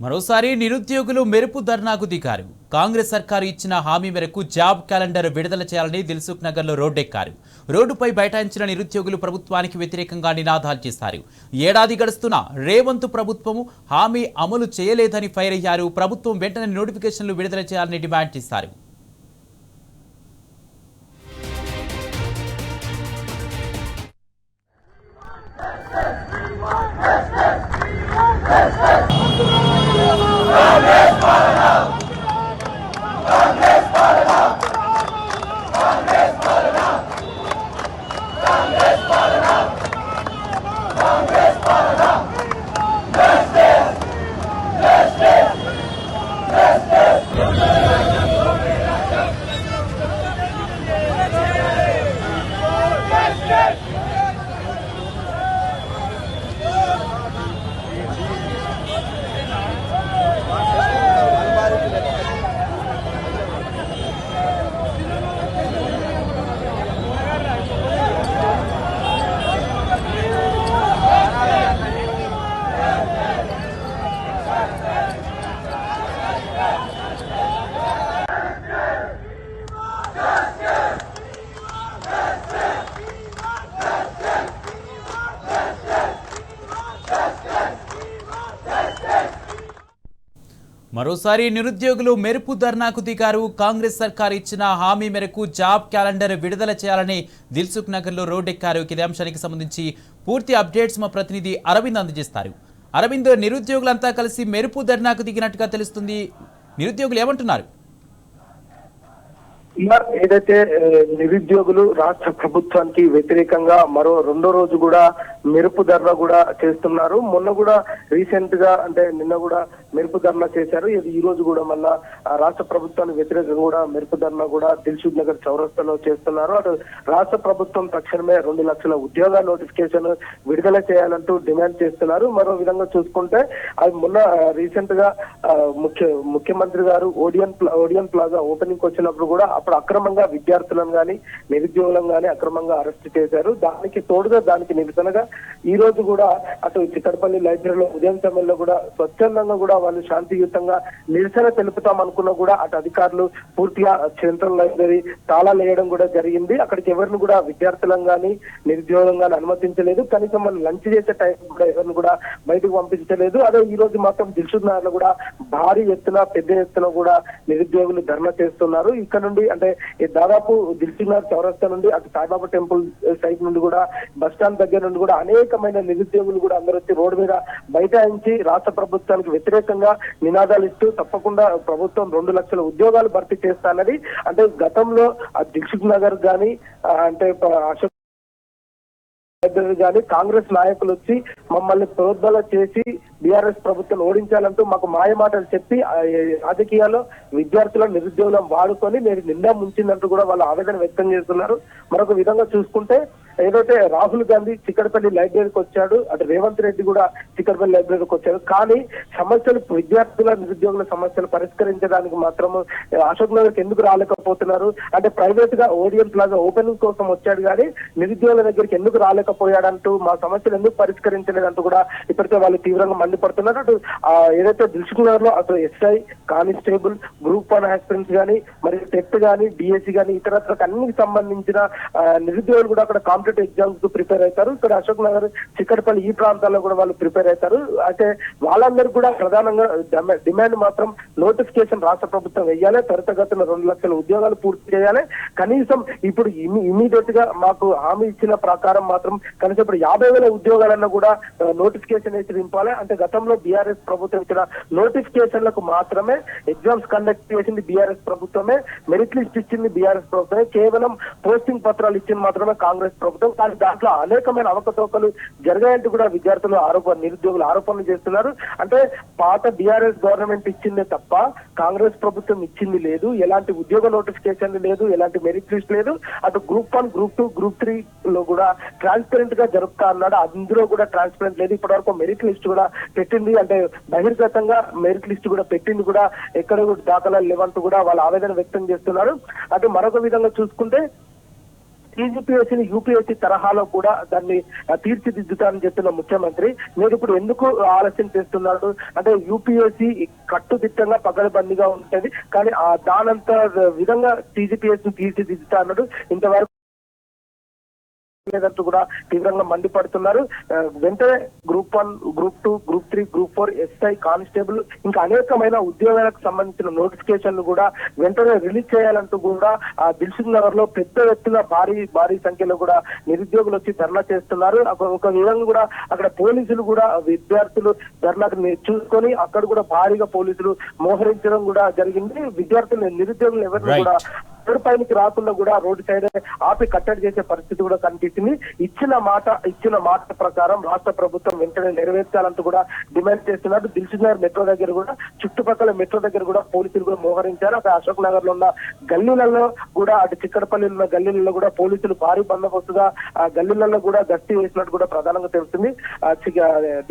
మరోసారి నిరుద్యోగులు మెరుపు ధర్నాకు దిగారు. కాంగ్రెస్ సర్కారు ఇచ్చిన హామీ మేరకు జాబ్ క్యాలెండర్ విడుదల చేయాలని దిల్సుఖ్ నగర్లో రోడ్డెక్కారు. రోడ్డుపై బైఠాయించిన నిరుద్యోగులు ప్రభుత్వానికి వ్యతిరేకంగా నినాదాలు చేశారు. ఏడాది గడుస్తున్నా రేవంత్ ప్రభుత్వము హామీ అమలు చేయలేదని ఫైర్ అయ్యారు. ప్రభుత్వం వెంటనే నోటిఫికేషన్లు విడుదల చేయాలని డిమాండ్ చేశారు. మరోసారి నిరుద్యోగులు మెరుపు ధర్నాకు దిగారు. కాంగ్రెస్ సర్కారు ఇచ్చిన హామీ మేరకు జాబ్ క్యాలెండర్ విడుదల చేయాలని దిల్సుఖ్ నగర్లో రోడ్డెక్కారు. ఇదే అంశానికి సంబంధించి పూర్తి అప్డేట్స్ మా ప్రతినిధి అరవింద్ అందజేస్తారు. అరవింద్, నిరుద్యోగులంతా కలిసి మెరుపు ధర్నాకు దిగినట్టుగా తెలుస్తుంది. నిరుద్యోగులు ఏమంటున్నారు? ఏదైతే నిరుద్యోగులు రాష్ట్ర ప్రభుత్వానికి వ్యతిరేకంగా మరో రెండో రోజు కూడా మెరుపు ధర్నా కూడా చేస్తున్నారు. మొన్న కూడా రీసెంట్ గా అంటే నిన్న కూడా మెరుపు ధర్నా చేశారు. ఈ రోజు కూడా మళ్ళా రాష్ట్ర ప్రభుత్వానికి వ్యతిరేకంగా కూడా మెరుపు ధర్నా కూడా దిల్సుఖ్ నగర్ చౌరస్తాలో చేస్తున్నారు. అటు రాష్ట్ర ప్రభుత్వం తక్షణమే 2 లక్షల ఉద్యోగాల నోటిఫికేషన్ విడుదల చేయాలంటూ డిమాండ్ చేస్తున్నారు. మరో విధంగా చూసుకుంటే అది మొన్న రీసెంట్ గా ముఖ్యమంత్రి గారు ఓడియన్ ప్లాజా ఓపెనింగ్ వచ్చినప్పుడు కూడా అప్పుడు అక్రమంగా విద్యార్థులను గాని నిరుద్యోగులను గాని అక్రమంగా అరెస్ట్ చేశారు. దానికి తోడుగా దానికి నిరసనగా ఈ రోజు కూడా అటు చిక్కడపల్లి లైబ్రరీలో ఉదయం సమయంలో కూడా స్వచ్ఛందంగా కూడా వాళ్ళు శాంతియుతంగా నిరసన తెలుపుతాం అనుకున్నా కూడా అటు అధికారులు పూర్తిగా సెంట్రల్ లైబ్రరీ తాళాలు వేయడం కూడా జరిగింది. అక్కడికి ఎవరిని కూడా విద్యార్థులను గాని నిరుద్యోగులను గాని అనుమతించలేదు. కనీసం వాళ్ళు లంచ్ చేసే టైం కూడా ఎవరిని కూడా బయటకు పంపించలేదు. అదే ఈ రోజు మాత్రం దిల్సుఖ్ నగర్ లో కూడా భారీ ఎత్తున పెద్ద ఎత్తున కూడా నిరుద్యోగులు ధర్నా చేస్తున్నారు. ఇక్కడ నుండి అంటే దాదాపు దిల్సుఖ్ నగర్ చౌరస్తా నుండి అటు సాయిబాబా టెంపుల్ సైడ్ నుండి కూడా బస్ స్టాండ్ దగ్గర నుండి కూడా అనేకమైన నిరుద్యోగులు కూడా అందరూ వచ్చి రోడ్డు మీద బైఠాయించి రాష్ట్ర ప్రభుత్వానికి వ్యతిరేకంగా నినాదాలు ఇస్తూ తప్పకుండా ప్రభుత్వం 2 లక్షల ఉద్యోగాలు భర్తీ చేస్తానని అంటే గతంలో దిల్సుఖ్ నగర్ గాని అంటే అశోక్ కానీ కాంగ్రెస్ నాయకులు వచ్చి మమ్మల్ని ప్రోద్బల చేసి బీఆర్ఎస్ ప్రభుత్వం ఓడించాలంటూ మాకు మాయమాటలు చెప్పి రాజకీయాల్లో విద్యార్థులను నిరుద్యోగులను వాడుకొని నేను నిండా ముంచిందంటూ కూడా వాళ్ళు ఆవేదన వ్యక్తం చేస్తున్నారు. మరొక విధంగా చూసుకుంటే ఏదైతే రాహుల్ గాంధీ చిక్కడపల్లి లైబ్రరీకి వచ్చాడు, అటు రేవంత్ రెడ్డి కూడా చిక్కడపల్లి లైబ్రరీకి వచ్చాడు. కానీ సమస్యలు విద్యార్థుల నిరుద్యోగుల సమస్యలు పరిష్కరించడానికి మాత్రం అశోక్ నగర్కి ఎందుకు రాలేకపోతున్నారు? అంటే ప్రైవేట్ గా ఓడియన్ ప్లాజా ఓపెనింగ్ కోసం వచ్చాడు కానీ నిరుద్యోగుల దగ్గరికి ఎందుకు రాలేకపోయాడంటూ మా సమస్యలు ఎందుకు పరిష్కరించలేదంటూ కూడా ఇప్పటికే వాళ్ళు తీవ్రంగా మండిపడుతున్నారు. అటు ఏదైతే దిల్సుఖ్ నగర్ లో అటు ఎస్ఐ కానిస్టేబుల్ గ్రూప్ 1 ఆస్పిరెంట్స్ కానీ మరి టెట్ కానీ డిఎస్సి కానీ ఇతరత్రకు అన్నిటికి సంబంధించిన నిరుద్యోగులు కూడా అక్కడ కాంపిటేటివ్ ఎగ్జామ్స్ కు ప్రిపేర్ అవుతారు. ఇక్కడ అశోక్ నగర్ చిక్కడపల్లి ఈ ప్రాంతాల్లో కూడా వాళ్ళు ప్రిపేర్ అవుతారు. అయితే వాళ్ళందరూ కూడా ప్రధానంగా డిమాండ్ మాత్రం నోటిఫికేషన్ రాష్ట్ర ప్రభుత్వం వేయాలి, త్వరితగతిన 2 లక్షల ఉద్యోగాలు పూర్తి చేయాలి. కనీసం ఇప్పుడు ఇమీడియట్ గా మాకు హామీ ఇచ్చిన ప్రకారం మాత్రం కనీసం ఇప్పుడు 50,000 ఉద్యోగాలన్నా కూడా నోటిఫికేషన్ వేసి నింపాలి. అంటే గతంలో బీఆర్ఎస్ ప్రభుత్వం ఇచ్చిన నోటిఫికేషన్లకు మాత్రమే ఎగ్జామ్స్ కండక్ట్ చేసింది బీఆర్ఎస్ ప్రభుత్వమే, మెరిట్ లిస్ట్ ఇచ్చింది బీఆర్ఎస్ ప్రభుత్వమే, కేవలం పోస్టింగ్ పత్రాలు ఇచ్చింది మాత్రమే కాంగ్రెస్ ప్రభుత్వం. కానీ దాంట్లో అనేకమైన అవకతవకలు జరిగాయంటూ కూడా విద్యార్థులు నిరుద్యోగులు ఆరోపణలు చేస్తున్నారు. అంటే పాత బీఆర్ఎస్ గవర్నమెంట్ ఇచ్చిందే తప్ప కాంగ్రెస్ ప్రభుత్వం ఇచ్చింది లేదు, ఎలాంటి ఉద్యోగ నోటిఫికేషన్ లేదు, ఎలాంటి మెరిట్ లిస్ట్ లేదు. అటు గ్రూప్ 1 గ్రూప్ 2 గ్రూప్ 3 లో కూడా ట్రాన్స్పరెంట్ గా జరుపుతా అన్నాడు, అందులో కూడా ట్రాన్స్పరెంట్ లేదు. ఇప్పటి వరకు మెరిట్ లిస్ట్ కూడా పెట్టింది అంటే బహిర్గతంగా మెరిట్ లిస్ట్ కూడా పెట్టింది కూడా ఎక్కడ దాఖలాలు లేవంటూ కూడా వాళ్ళు ఆవేదన వ్యక్తం చేస్తున్నారు. అటు మరొక విధంగా చూసుకుంటే టీజీపీఎస్సీని యూపీఎస్సీ తరహాలో కూడా దాన్ని తీర్చిదిద్దుతానని చెప్పిన ముఖ్యమంత్రి మీరు ఇప్పుడు ఎందుకు ఆలస్యం చేస్తున్నాడు అంటే యూపీఎస్సీ కట్టుదిట్టంగా పగడబందీగా ఉంటుంది కానీ దానంత విధంగా టీజీపీఎస్సీ తీర్చిదిద్దుతా అన్నాడు ఇంతవరకు లేదంటూ కూడా తీవ్రంగా మండిపడుతున్నారు. వెంటనే group 1, group 2, group 3, group 4, SI, constable ఇంకా అనేకమైన ఉద్యోగాలకు సంబంధించిన నోటిఫికేషన్లు కూడా వెంటనే రిలీజ్ చేయాలంటూ కూడా దిల్సుఖ్ నగర్ లో పెద్ద ఎత్తున భారీ సంఖ్యలో కూడా నిరుద్యోగులు వచ్చి ధర్నా చేస్తున్నారు. ఒక విధంగా కూడా అక్కడ పోలీసులు కూడా విద్యార్థులు ధర్నాకు చూసుకొని అక్కడ కూడా భారీగా పోలీసులు మోహరించడం కూడా జరిగింది. విద్యార్థులు నిరుద్యోగులు ఎవరిని కూడా రోడ్డు పైనకి రాకుండా కూడా రోడ్డు సైడ్ ఆపి కట్టడి చేసే పరిస్థితి కూడా కనిపించింది. ఇచ్చిన మాట ప్రకారం రాష్ట్ర ప్రభుత్వం వెంటనే నెరవేర్చాలంటూ కూడా డిమాండ్ చేస్తున్నారు. దిల్సుఖ్ నగర్ మెట్రో దగ్గర కూడా చుట్టుపక్కల మెట్రో దగ్గర కూడా పోలీసులు కూడా మోహరించారు. అక్కడ అశోక్ నగర్ లో ఉన్న గల్లీలలో కూడా అటు చిక్కడపల్లి ఉన్న గల్లీలలో కూడా పోలీసులు భారీ బందోబస్తుగా ఆ గల్లీలలో కూడా గస్తీ వేసినట్టు కూడా ప్రధానంగా తెలుస్తుంది.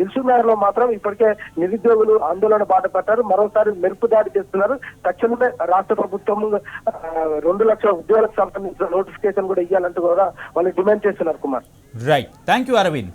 దిల్సుఖ్ నగర్ లో మాత్రం ఇప్పటికే నిరుద్యోగులు ఆందోళన బాట పట్టారు. మరోసారి మెరుపు దాడి చేస్తున్నారు. తక్షణమే రాష్ట్ర ప్రభుత్వం 2 లక్షల ఉద్యోగాలకు సంబంధించిన నోటిఫికేషన్ కూడా ఇవ్వాలంటూ కూడా వాళ్ళు డిమాండ్ చేస్తున్నారు Kumar. Right, thank you Arvind.